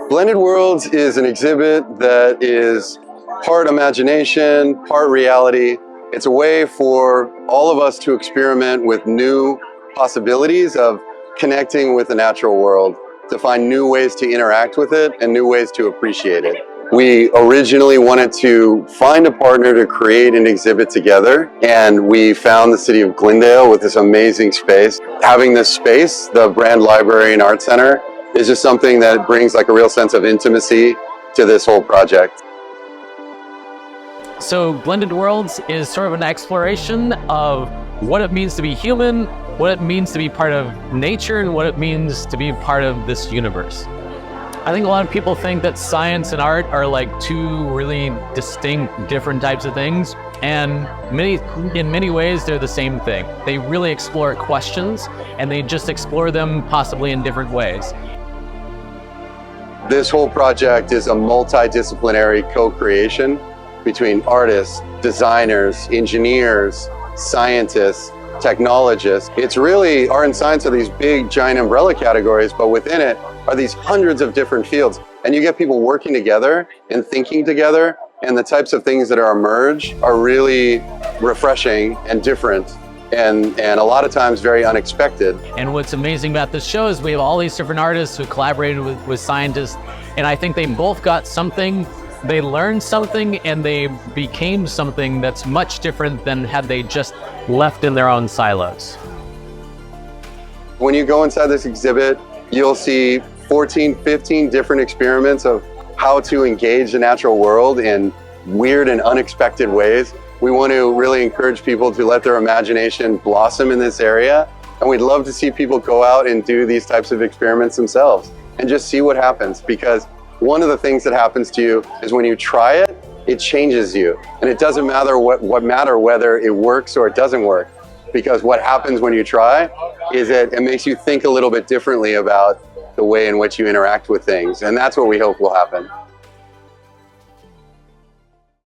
Blended Worlds is an exhibit that is part imagination, part reality. It's a way for all of us to experiment with new possibilities of connecting with the natural world, to find new ways to interact with it and new ways to appreciate it. We originally wanted to find a partner to create an exhibit together, and we found the City of Glendale with this amazing space. Having this space, the Brand Library and Art Center, is just something that brings like a real sense of intimacy to this whole project. So Blended Worlds is sort of an exploration of what it means to be human, what it means to be part of nature, and what it means to be part of this universe. I think a lot of people think that science and art are like two really distinct, different types of things, and in many ways they're the same thing. They really explore questions, and they just explore them possibly in different ways. This whole project is a multidisciplinary co-creation between artists, designers, engineers, scientists, technologists. It's really, art and science are these big giant umbrella categories, but within it are these hundreds of different fields. And you get people working together and thinking together, and the types of things that are emerged are really refreshing and different. And a lot of times very unexpected. And what's amazing about this show is we have all these different artists who collaborated with scientists, and I think they both got something, they learned something, and they became something that's much different than had they just left in their own silos. When you go inside this exhibit, you'll see 14, 15 different experiments of how to engage the natural world in weird and unexpected ways. We want to really encourage people to let their imagination blossom in this area. And we'd love to see people go out and do these types of experiments themselves and just see what happens. Because one of the things that happens to you is when you try it, it changes you. And it doesn't matter whether it works or it doesn't work. Because what happens when you try is it makes you think a little bit differently about the way in which you interact with things. And that's what we hope will happen.